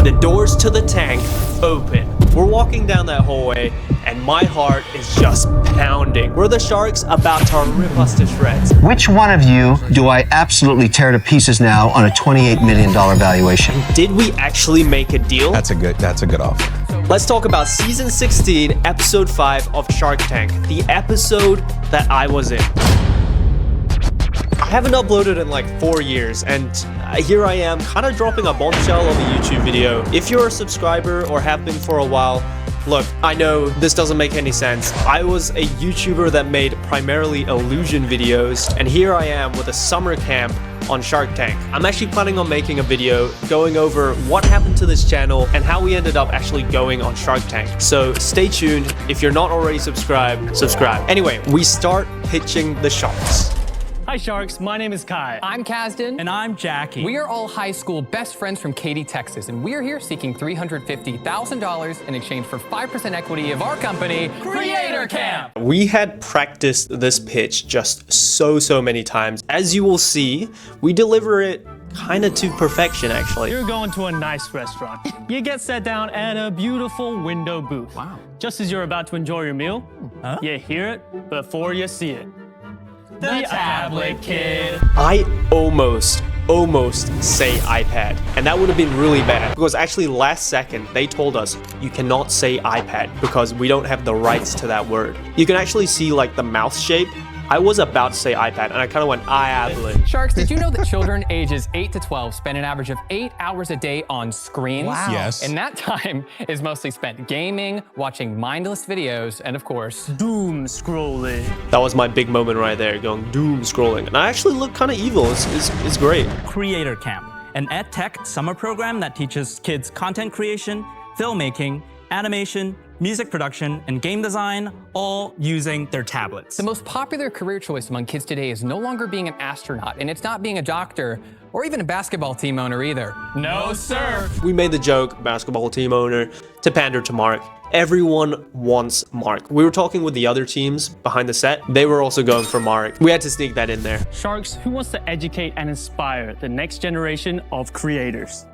The doors to the tank open. We're walking down that hallway and my heart is just pounding. Were the sharks about to rip us to shreds? Which one of you do I absolutely tear to pieces now on a $28 million valuation? Did we actually make a deal? That's a good offer. Let's talk about season 16, episode 5 of Shark Tank, the episode that I was in. I haven't uploaded in like 4 years, and here I am kind of dropping a bombshell of a YouTube video. If you're a subscriber or have been for a while, look, I know this doesn't make any sense. I was a YouTuber that made primarily illusion videos, and here I am with a summer camp on Shark Tank. I'm actually planning on making a video going over what happened to this channel and how we ended up actually going on Shark Tank. So stay tuned. If you're not already subscribed, subscribe. Anyway, we start pitching the sharks. Hi Sharks, my name is Kai. I'm Kasdan. And I'm Jackie. We are all high school best friends from Katy, Texas, and we're here seeking $350,000 in exchange for 5% equity of our company, Creator Camp. We had practiced this pitch just so many times. As you will see, we deliver it kind of to perfection, actually. You're going to a nice restaurant. You get sat down at a beautiful window booth. Wow. Just as you're about to enjoy your meal, you hear it before you see it. The tablet kid. I almost say iPad, and that would have been really bad because actually last second they told us you cannot say iPad because we don't have the rights to that word. You can actually see like the mouth shape. I was about to say iPad and I kind of went iPad. Sharks, did you know that children ages 8 to 12 spend an average of 8 hours a day on screens? Wow. Yes. And that time is mostly spent gaming, watching mindless videos, and of course, Doom scrolling. That was my big moment right there, going doom scrolling. And I actually look kind of evil. It's great. Creator Camp, an ed-tech summer program that teaches kids content creation, filmmaking, animation, music production, and game design, all using their tablets. the most popular career choice among kids today is no longer being an astronaut, and it's not being a doctor or even a basketball team owner either. No, sir. We made the joke, basketball team owner, to pander to Mark. Everyone wants Mark. We were talking with the other teams behind the set. They were also going for Mark. We had to sneak that in there. Sharks, who wants to educate and inspire the next generation of creators?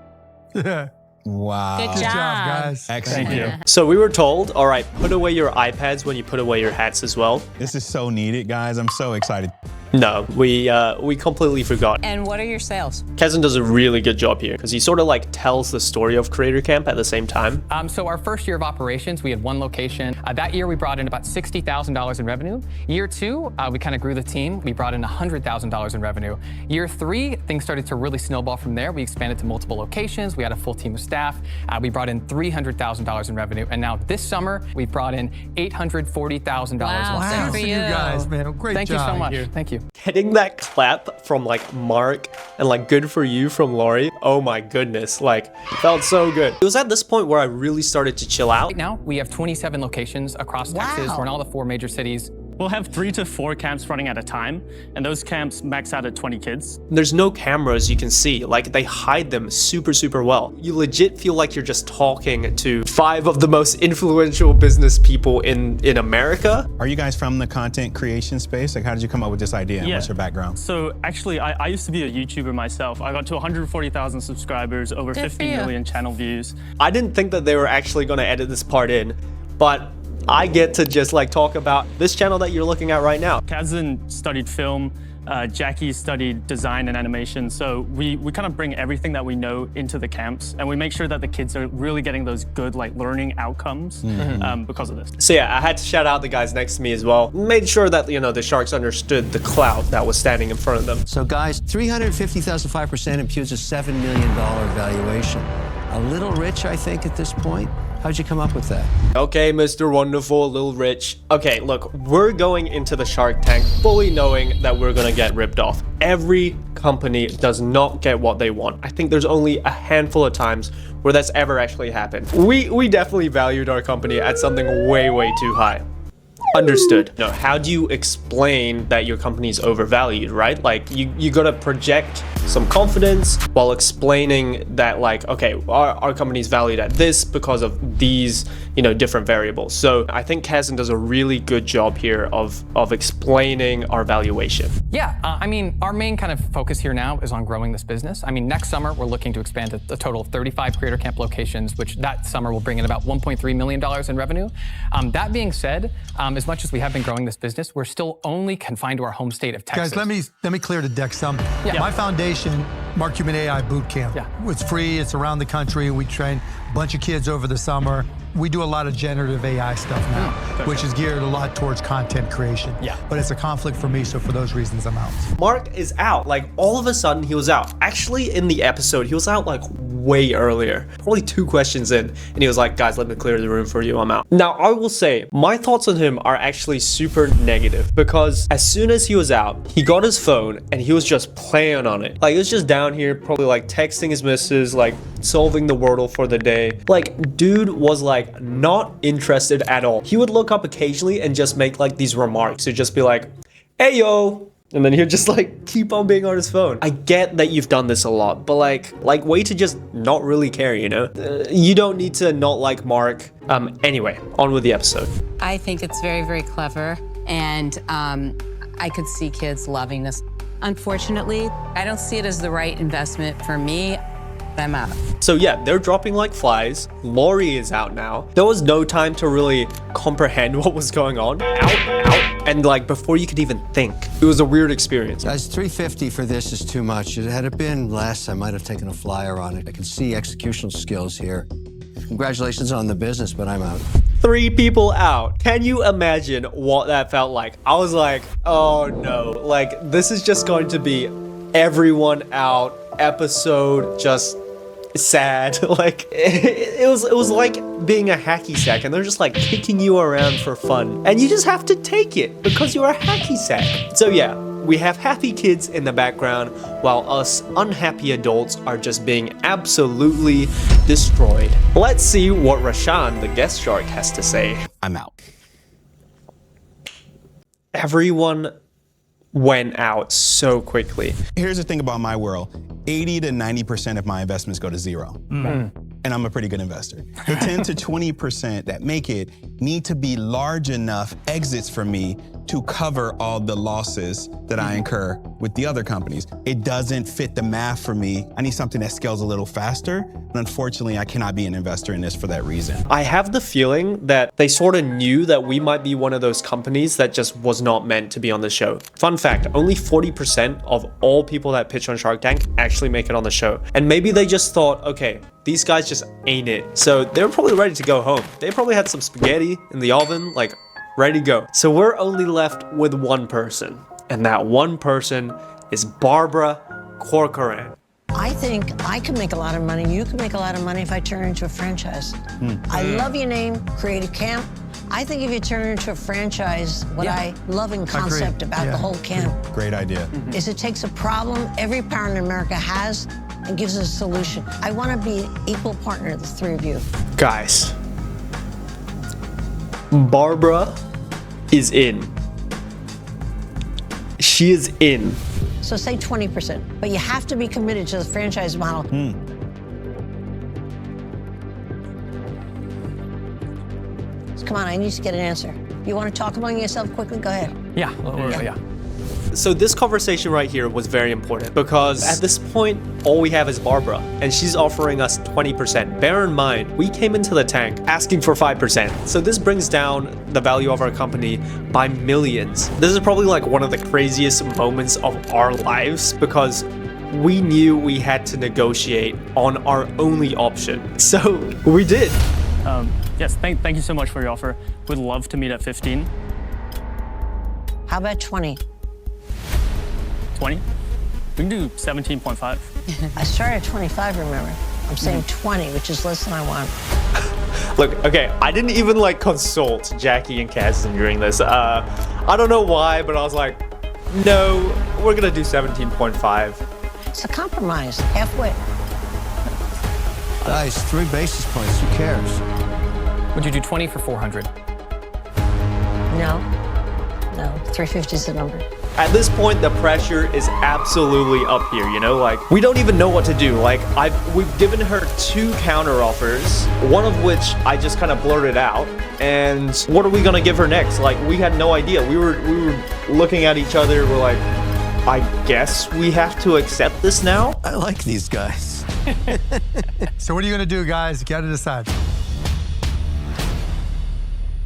Wow. Good job, guys. Excellent. Thank you. So we were told, all right, put away your iPads when you put away your hats as well. This is so needed, guys. I'm so excited. No, we completely forgot. And what are your sales? Kevin does a really good job here because he sort of like tells the story of Creator Camp at the same time. So our first year of operations, we had one location. That year, we brought in about $60,000 in revenue. Year 2, we kind of grew the team. We brought in $100,000 in revenue. Year 3, things started to really snowball from there. We expanded to multiple locations. We had a full team of staff. We brought in $300,000 in revenue. And now this summer, we've brought in $840,000. Wow, good for you guys, man. Great Thank job. you so much. Thank you. Getting that clap from like Mark and like good for you from Laurie, oh my goodness, like felt so good. It was at this point where I really started to chill out. Right now, we have 27 locations across Texas. We're in all the 4 major cities. We'll have 3 to 4 camps running at a time, and those camps max out at 20 kids. There's no cameras you can see, like they hide them super well. You legit feel like you're just talking to 5 of the most influential business people in America. Are you guys from the content creation space? Like, how did you come up with this idea? And Yeah. what's your background? So actually, I used to be a YouTuber myself. I got to 140,000 subscribers, over Good for 50 you. million channel views. I didn't think that they were actually gonna edit this part in, but I get to just like talk about this channel that you're looking at right now. Kasdan studied film, Jackie studied design and animation. So we kind of bring everything that we know into the camps, and we make sure that the kids are really getting those good like learning outcomes because of this. So yeah, I had to shout out the guys next to me as well. Made sure that, you know, the sharks understood the cloud that was standing in front of them. So guys, $350,000 5% imputes a $7 million valuation. A little rich, I think, at this point. How'd you come up with that? Okay, Mr. Wonderful, Little Rich. Okay, look, we're going into the Shark Tank fully knowing that we're gonna get ripped off. Every company does not get what they want. I think there's only a handful of times where that's ever actually happened. We definitely valued our company at something way too high. Understood. No, how do you explain that your company is overvalued, right? Like you gotta project some confidence while explaining that like, okay, our company is valued at this because of these, different variables. So I think Kazan does a really good job here of explaining our valuation. Yeah, our main kind of focus here now is on growing this business. Next summer, we're looking to expand to a total of 35 Creator Camp locations, which that summer will bring in about $1.3 million in revenue. That being said, as much as we have been growing this business, we're still only confined to our home state of Texas. Guys, let me clear the deck some. Yeah. My foundation, Mark Cuban AI Boot Camp. Yeah. It's free, it's around the country. We train a bunch of kids over the summer. We do a lot of generative AI stuff now, which is geared a lot towards content creation. Yeah. But it's a conflict for me, so for those reasons, I'm out. Mark is out. Like all of a sudden he was out. Actually in the episode, he was out like way earlier. Probably 2 questions in and he was like, guys, let me clear the room for you, I'm out. Now I will say my thoughts on him are actually super negative because as soon as he was out, he got his phone and he was just playing on it. Like he was just down here probably like texting his missus, like solving the Wordle for the day. Like dude was like not interested at all. He would look up occasionally and just make like these remarks. He'd just be like, hey yo, and then he'd just like keep on being on his phone. I get that you've done this a lot, but like way to just not really care, you don't need to not like Mark. Anyway, on with the episode. I think it's very, very clever, and I could see kids loving this. Unfortunately, I don't see it as the right investment for me. I'm out. So yeah, they're dropping like flies. Lori is out now. There was no time to really comprehend what was going on. Out. And like before you could even think. It was a weird experience. Guys, $350 for this is too much. Had it been less, I might have taken a flyer on it. I can see executional skills here. Congratulations on the business, but I'm out. 3 people out. Can you imagine what that felt like? I was like, oh no. Like this is just going to be everyone out episode, just sad. Like it was like being a hacky sack and they're just like kicking you around for fun and you just have to take it because you're a hacky sack. So yeah, we have happy kids in the background while us unhappy adults are just being absolutely destroyed. Let's see what Rashan, the guest shark, has to say. I'm out. Everyone went out so quickly. Here's the thing about my world. 80 to 90% of my investments go to zero. And I'm a pretty good investor. The 10 to 20% that make it need to be large enough exits for me to cover all the losses that I incur with the other companies. It doesn't fit the math for me. I need something that scales a little faster. And unfortunately, I cannot be an investor in this for that reason. I have the feeling that they sort of knew that we might be one of those companies that just was not meant to be on the show. Fun fact, only 40% of all people that pitch on Shark Tank actually make it on the show. And maybe they just thought, okay, these guys just ain't it. So they were probably ready to go home. They probably had some spaghetti in the oven, like ready to go. So we're only left with one person. And that one person is Barbara Corcoran. I think I can make a lot of money. You can make a lot of money if I turn it into a franchise. I love your name, Creative Camp. I think if you turn it into a franchise, what I love in concept about the whole camp Great idea. is it takes a problem every parent in America has and gives us a solution. I want to be an equal partner to the 3 of you. Guys, Barbara is in. She is in. So say 20%, but you have to be committed to the franchise model. Come on, I need to get an answer. You want to talk among yourself quickly? Go ahead. Yeah. So this conversation right here was very important because at this point, all we have is Barbara and she's offering us 20%. Bear in mind, we came into the tank asking for 5%. So this brings down the value of our company by millions. This is probably like one of the craziest moments of our lives because we knew we had to negotiate on our only option. So we did. Yes, thank you so much for your offer. Would love to meet at 15. How about 20? 20? We can do 17.5. I started at 25, remember? I'm saying 20, which is less than I want. Look, okay, I didn't even like consult Jackie and Kazan during this. I don't know why, but I was like, no, we're gonna do 17.5. It's a compromise, halfway. Guys, 3 basis points, who cares? Would you do 20 for 400? No. No, 350 is the number. At this point, the pressure is absolutely up here, you know? Like, we don't even know what to do. Like, we've given her 2 counter offers, one of which I just kind of blurted out. And what are we gonna give her next? Like, we had no idea. We were looking at each other, we're like, I guess we have to accept this now? I like these guys. So what are you gonna do, guys? You gotta decide.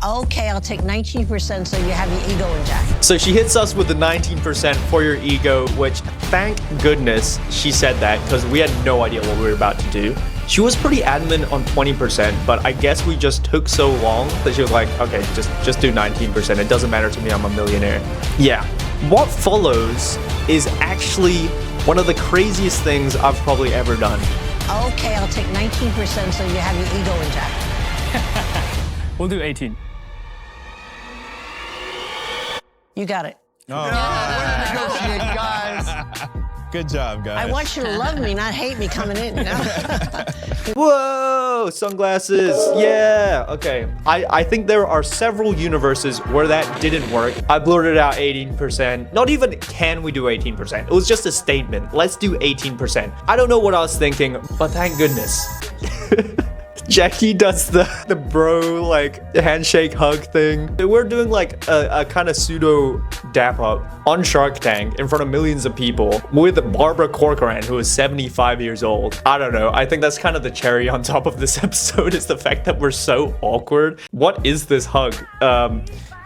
Okay, I'll take 19% so you have your ego intact. So she hits us with the 19% for your ego, which thank goodness she said that because we had no idea what we were about to do. She was pretty adamant on 20%, but I guess we just took so long that she was like, okay, just do 19%. It doesn't matter to me, I'm a millionaire. Yeah, what follows is actually one of the craziest things I've probably ever done. Okay, I'll take 19% so you have your ego intact. We'll do 18. You got it. Negotiate, guys. Good job, guys. I want you to love me, not hate me coming in. You know? Whoa, sunglasses, yeah, okay. I think there are several universes where that didn't work. I blurted out 18%. Not even can we do 18%. It was just a statement. Let's do 18%. I don't know what I was thinking, but thank goodness. Jackie does the bro like handshake hug thing. We're doing like a kind of pseudo dap up on Shark Tank in front of millions of people with Barbara Corcoran, who is 75 years old. I don't know. I think that's kind of the cherry on top of this episode is the fact that we're so awkward. What is this hug?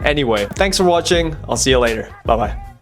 Anyway, thanks for watching. I'll see you later. Bye-bye.